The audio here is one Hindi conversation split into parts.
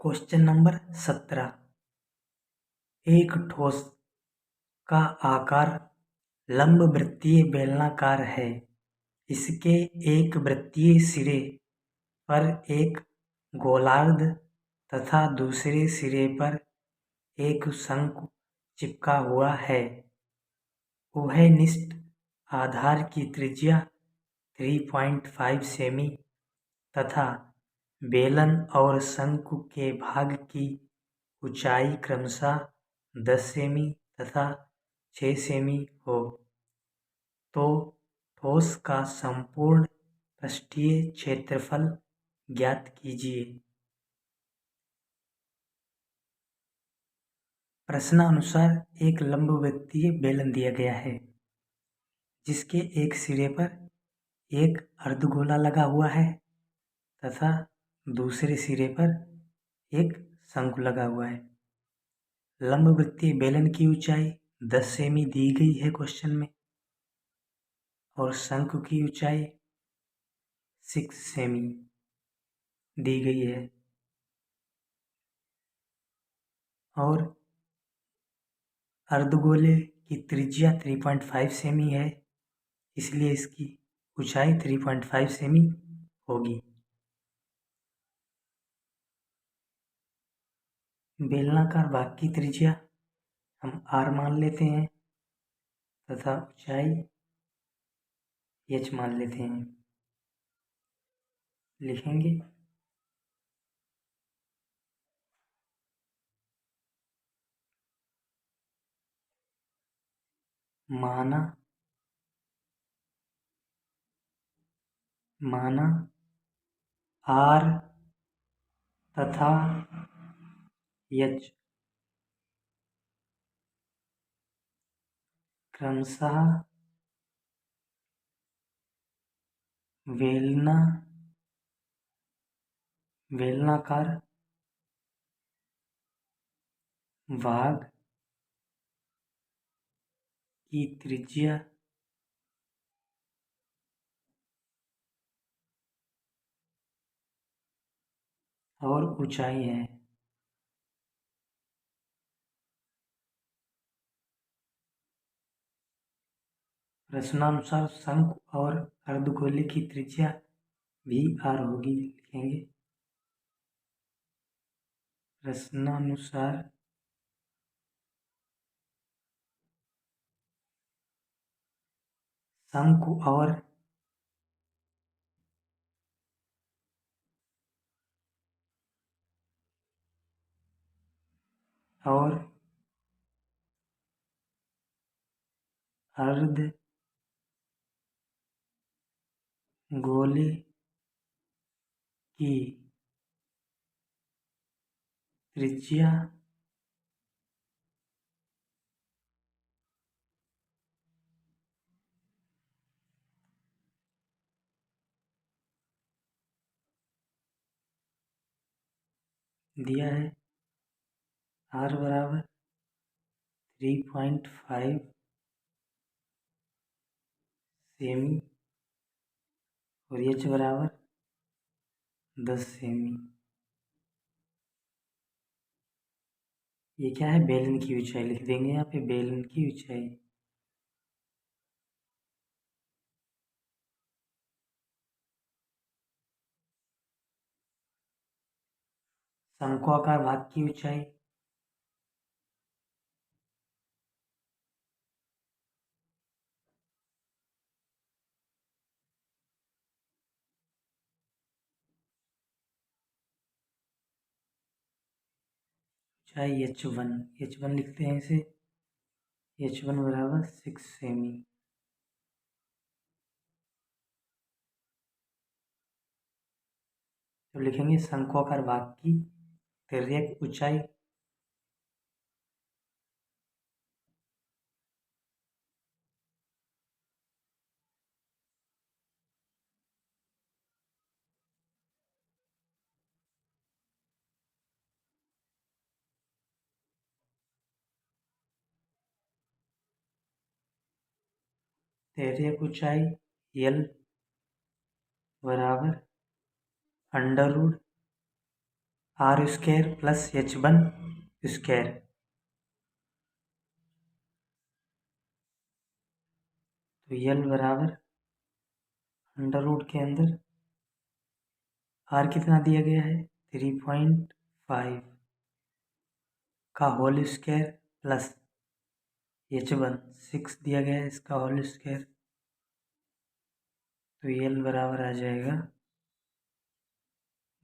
Question number 17। एक ठोस का आकार लंबवृत्तीय बेलनाकार है। इसके एक वृत्तीय सिरे पर एक गोलार्ध तथा दूसरे सिरे पर एक शंकु चिपका हुआ है। उभयनिष्ठ आधार की त्रिज्या 3.5 सेमी तथा बेलन और शंकु के भाग की ऊंचाई क्रमशः 10 सेमी तथा 6 सेमी हो, तो ठोस का संपूर्ण पृष्ठीय क्षेत्रफल ज्ञात कीजिए। प्रश्नानुसार एक लंबवृत्तीय बेलन दिया गया है जिसके एक सिरे पर एक अर्धगोला लगा हुआ है तथा दूसरे सिरे पर एक शंकु लगा हुआ है। लंबवृत्तीय बेलन की ऊंचाई 10 सेमी दी गई है क्वेश्चन में और शंकु की ऊंचाई 6 सेमी दी गई है और अर्धगोले की त्रिज्या 3.5 सेमी है, इसलिए इसकी ऊंचाई 3.5 सेमी होगी। बेलनाकार भाग की त्रिज्या हम r मान लेते हैं तथा ऊंचाई h मान लेते हैं। लिखेंगे माना r तथा h क्रमशः बेलनाकार भाग की त्रिज्या और ऊंचाई है। प्रश्नानुसार शंकु और अर्धगोले की त्रिज्या भी r होगी। लिखेंगे प्रश्नानुसार शंकु और अर्धगोले की त्रिज्या दिया है r बराबर 3.5 सेमी और h बराबर 10 सेमी। ये क्या है? बेलन की ऊंचाई लिख देंगे यहाँ पे, बेलन की ऊंचाई। शंक्वाकार भाग की ऊंचाई h1 लिखते हैं इसे, h1 बराबर 6 सेमी। तो लिखेंगे शंक्वाकार भाग की तिर्यक ऊंचाई L बराबर under root R square plus H one square. तो यल बराबर अंडर रूट के अंदर आर कितना दिया गया है 3.5 का whole square plus H one 6 दिया गया है इसका होल स्क्वायर। तो यल बराबर आ जाएगा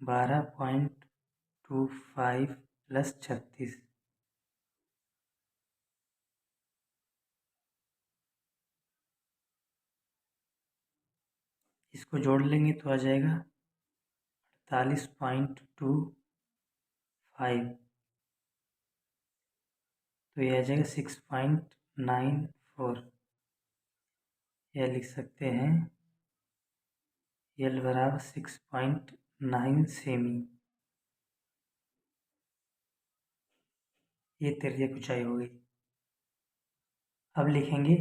12.25 प्लस 36। इसको जोड़ लेंगे तो आ जाएगा 48.25। तो ये आ जाएगा 6.94। यह लिख सकते हैं यल बराबर 6.9 सेमी। ये तिर्यक ऊंचाई हो गई। अब लिखेंगे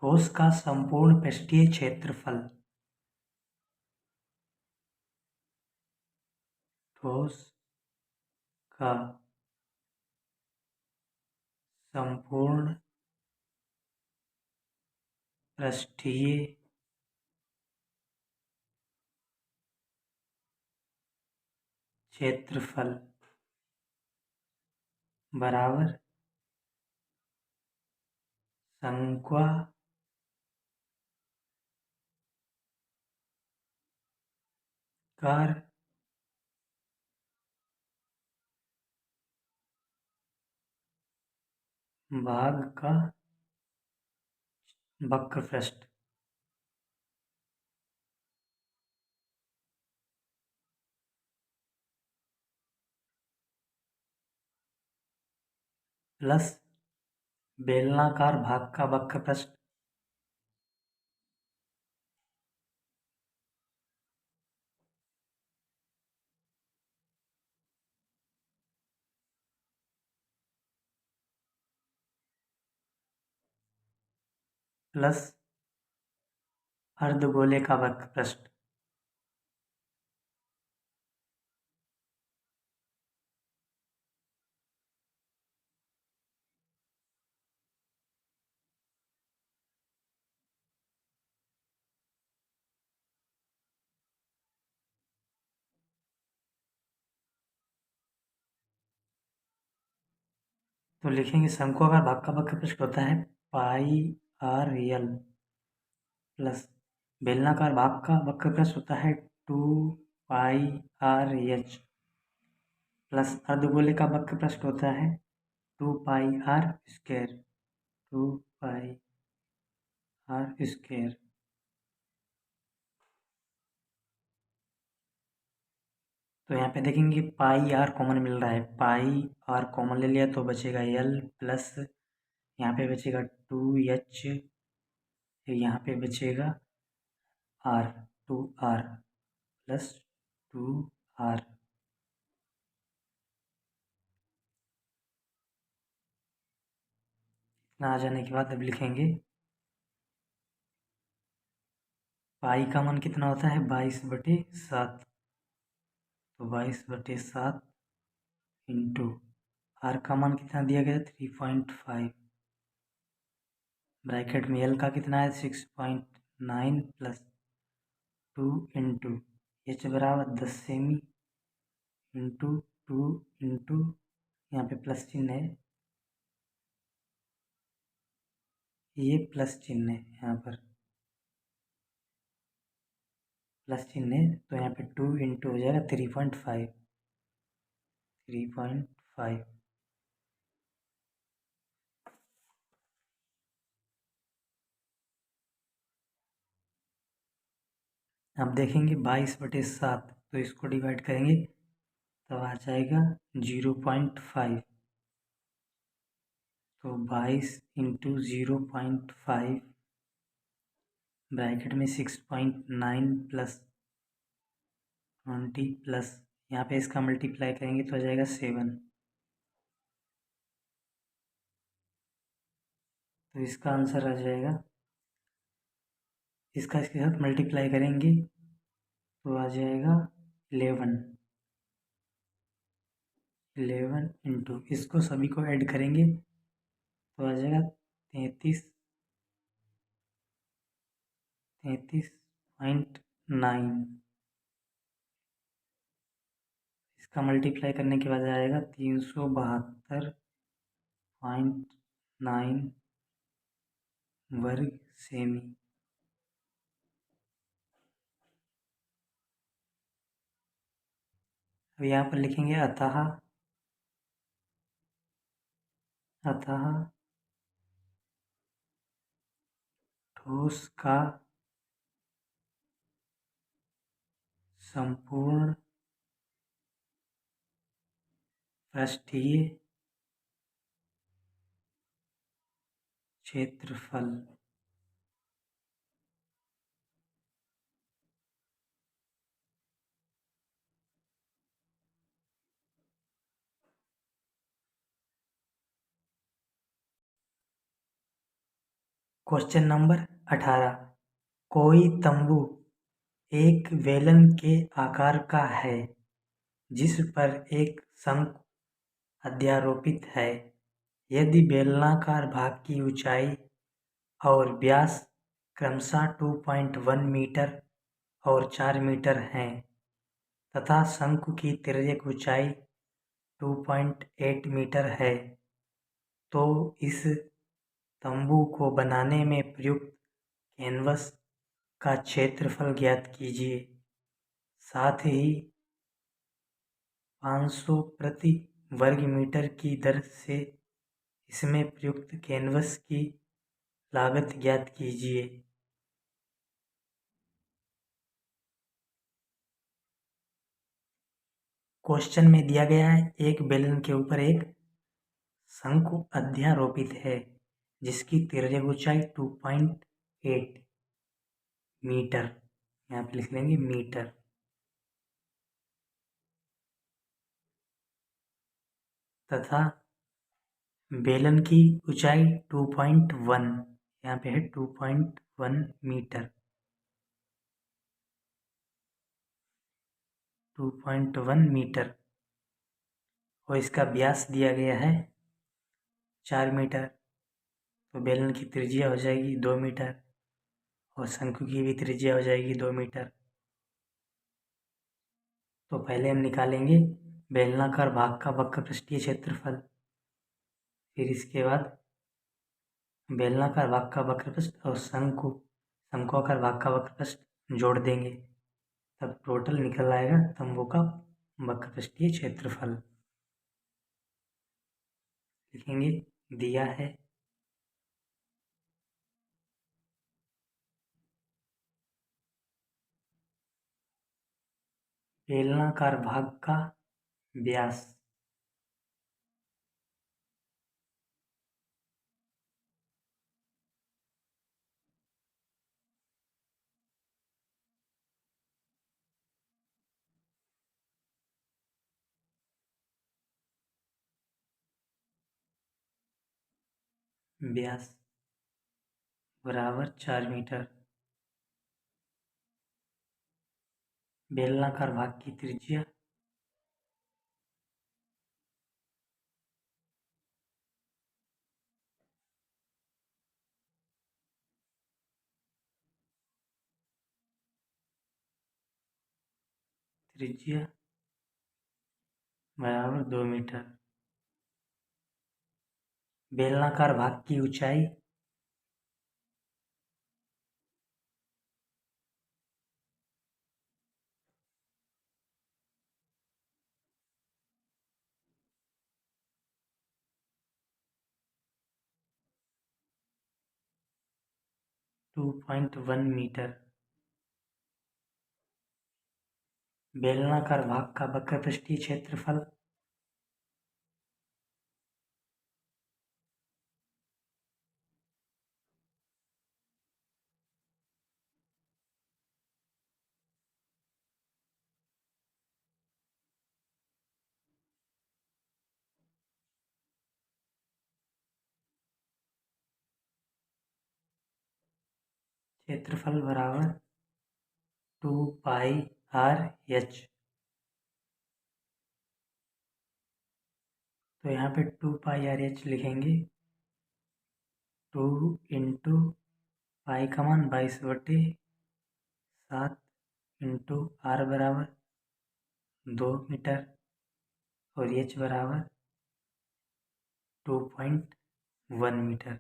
ठोस का संपूर्ण पृष्ठीय क्षेत्रफल। ठोस का संपूर्ण पृष्ठीय क्षेत्रफल बराबर शंक्वाकार भाग का वक्रपृष्ठ प्लस बेलनाकार भाग का वक्रपृष्ठ प्लस अर्धगोले का वक्रपृष्ठ। तो लिखेंगे शंक्वाकार भाग का वक्रपृष्ठ होता है पाई आर यल प्लस बेलनाकार भाग का वक्रपृष्ठ होता है 2 पाई आर एच प्लस अर्धगोले का वक्रपृष्ठ होता है 2 pi r square. 2 pi r square. तो यहाँ पे देखेंगे पाई आर कॉमन मिल रहा है, पाई आर कॉमन ले लिया तो बचेगा यल प्लस यहाँ पे बचेगा 2 एच, यहाँ पे बचेगा आर 2 आर प्लस 2 आर। इतना आ जाने के बाद अब लिखेंगे पाई का मान कितना होता है 22/7। तो 22/7 इंटू आर का मान कितना दिया गया 3.5 ब्रैकेट में एल का कितना है 6.9 प्लस 2 इंटू एच बराबर 10 सेमी इंटू 2 इंटू यहाँ पे प्लस चिन्ह है, ये प्लस चिन्ह है, यहाँ पर प्लस चिन्ह है तो यहाँ पे 2 इंटू हो जाएगा 3.5। 3.5 अब देखेंगे 22/7 तो इसको डिवाइड करेंगे तो आ जाएगा 0.5। तो 22 इंटू 0.5 ब्रैकेट में 6.9 प्लस 20 प्लस यहाँ पे इसका मल्टीप्लाई करेंगे तो आ जाएगा 7। तो इसका आंसर आ जाएगा, इसका इसके साथ मल्टीप्लाई करेंगे तो आ जाएगा 11। 11 इंटू इसको सभी को ऐड करेंगे तो आ जाएगा 33.9। इसका मल्टीप्लाई करने के बाद आएगा 372.9 वर्ग सेमी। अब यहाँ पर लिखेंगे अतः ठोस का संपूर्ण पृष्ठीय क्षेत्रफल क्वेश्चन नंबर 18। कोई तंबू एक बेलन के आकार का है जिस पर एक शंकु अध्यारोपित है। यदि बेलनाकार भाग की ऊंचाई और व्यास क्रमशः 2.1 मीटर और 4 मीटर हैं तथा शंकु की तिर्यक ऊंचाई 2.8 मीटर है, तो इस तंबू को बनाने में प्रयुक्त कैनवस का क्षेत्रफल ज्ञात कीजिए। साथ ही 500 प्रति वर्ग मीटर की दर से इसमें प्रयुक्त कैनवस की लागत ज्ञात कीजिए। क्वेश्चन में दिया गया है एक बेलन के ऊपर एक शंकु अध्यारोपित है जिसकी तिर्यक ऊंचाई 2.8 मीटर, यहाँ पे लिख लेंगे मीटर, तथा बेलन की ऊंचाई 2.1, यहाँ पे है 2.1 मीटर, 2.1 मीटर, और इसका व्यास दिया गया है 4 मीटर, तो बेलन की त्रिज्या हो जाएगी 2 मीटर और शंकु की भी त्रिज्या हो जाएगी 2 मीटर। तो पहले हम निकालेंगे बेलनाकार भाग का वक्र पृष्ठीय क्षेत्रफल, फिर इसके बाद बेलनाकार भाग का वक्र पृष्ठ और शंकुआकार भाग का वक्र पृष्ठ जोड़ देंगे, तब टोटल निकल आएगा तंबू का वक्र पृष्ठीय क्षेत्रफल। लिखेंगे दिया है बेलनाकार भाग का व्यास बराबर 4 मीटर। बेलनाकार भाग की त्रिज्या बराबर 2 मीटर। बेलनाकार भाग की ऊंचाई 2.1 मीटर। बेलनाकार भाग का वक्र पृष्ठीय क्षेत्रफल 2 पाई r h। तो यहाँ पे 2πRH लिखेंगे। 2 इंटू पाई का मान 22/7 इंटू R बराबर 2 मीटर और H बराबर 2.1 मीटर।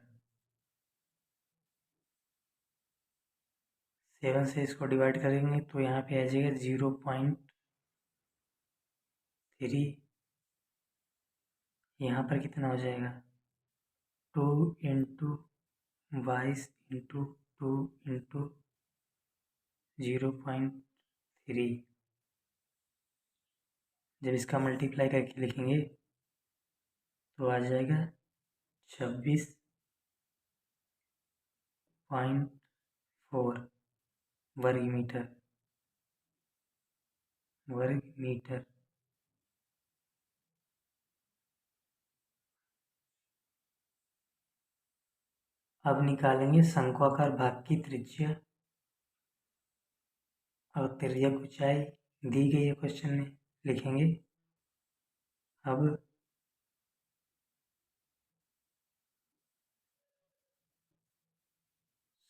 7 से इसको डिवाइड करेंगे तो यहाँ पे आ जाएगा 0.3। यहाँ पर कितना हो जाएगा 2 इंटू 22 इंटू 2 इंटू 0.3। जब इसका मल्टीप्लाई करके लिखेंगे तो आ जाएगा 26.4 वर्ग मीटर। अब निकालेंगे शंक्वाकार भाग की त्रिज्या और तिर्यक ऊंचाई दी गई है क्वेश्चन में, लिखेंगे। अब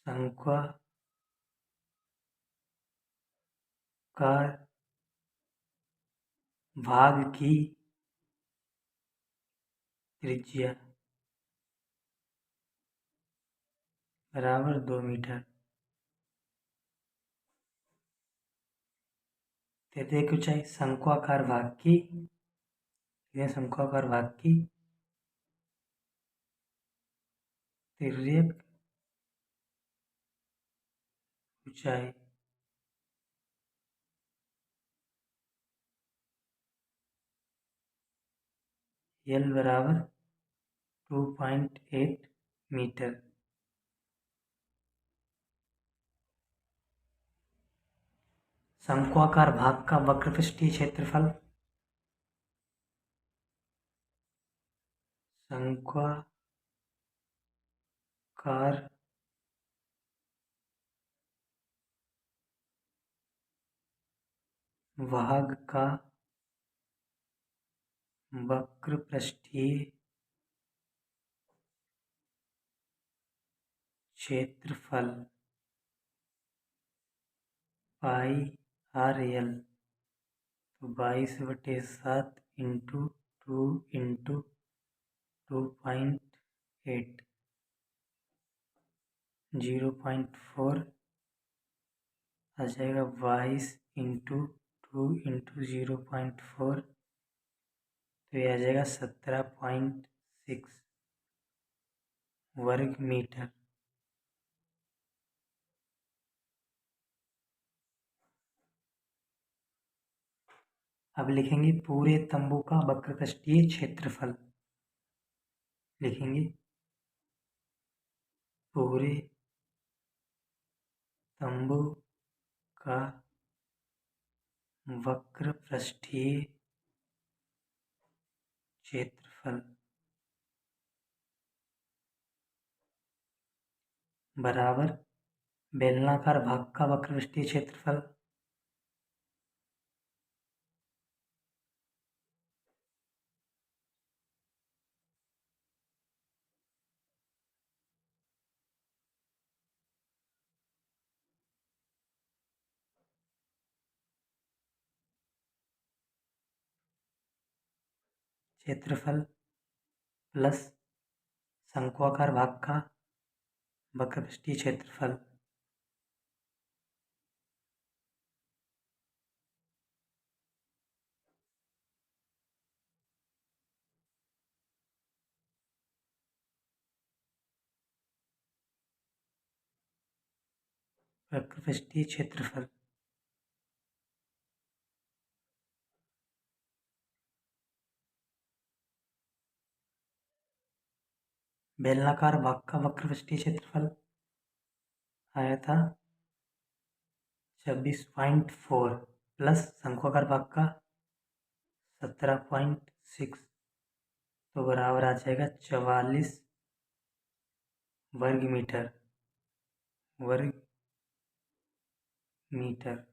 शंक्वाकार भाग की त्रिज्या बराबर 2 मीटर। तिर्यक ऊंचाई शंक्वाकार भाग की तिर्यक ऊंचाई L बराबर 2.8 मीटर। शंक्वाकार भाग का वक्रपृष्ठीय क्षेत्रफल शंक्वाकार भाग का वक्रपृष्ठीय क्षेत्रफल पाई RL तो 22/7 इंटू 2 इंटू 2.8 0.4 आ जाएगा 22 इंटू 2 इंटू 0.4 तो ये आ जाएगा 17.6 वर्ग मीटर। अब लिखेंगे पूरे तंबू का वक्रपृष्ठीय क्षेत्रफल। लिखेंगे पूरे तंबू का वक्रपृष्ठीय क्षेत्रफल बराबर बेलनाकार भाग का वक्रपृष्ठीय क्षेत्रफल प्लस शंक्वाकार भाग का वक्रपृष्ठीय क्षेत्रफल वक्रपृष्ठीय क्षेत्रफल बेलनाकार भाग का वक्रपृष्ठीय क्षेत्रफल आया था 26.4 प्लस शंक्वाकार भाग का 17.6 तो बराबर आ जाएगा 44 वर्ग मीटर।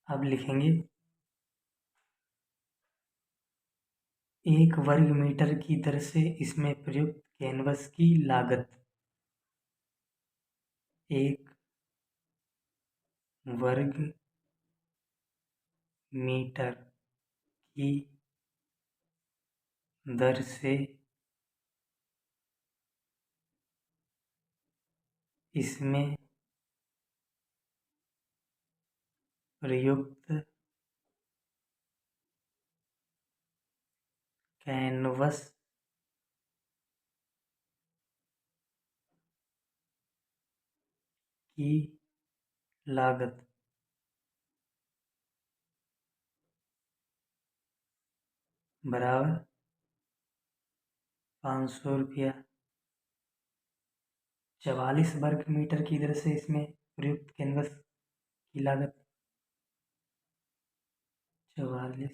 अब लिखेंगे 1 वर्ग मीटर की दर से इसमें प्रयुक्त कैनवस की लागत। 1 वर्ग मीटर की दर से इसमें प्रयुक्त कैनवस की लागत बराबर 500 रुपया। 44 वर्ग मीटर की दर से इसमें प्रयुक्त कैनवस की लागत 44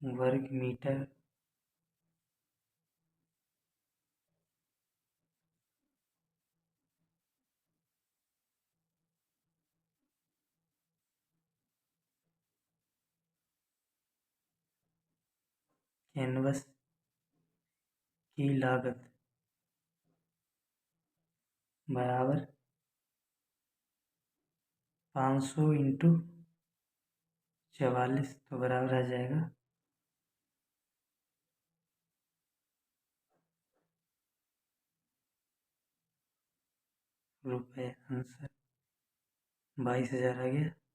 वर्ग मीटर कैनवस की लागत बराबर 500 इंटू 44 तो बराबर आ जाएगा रुपये। आंसर 22,000 आ गया।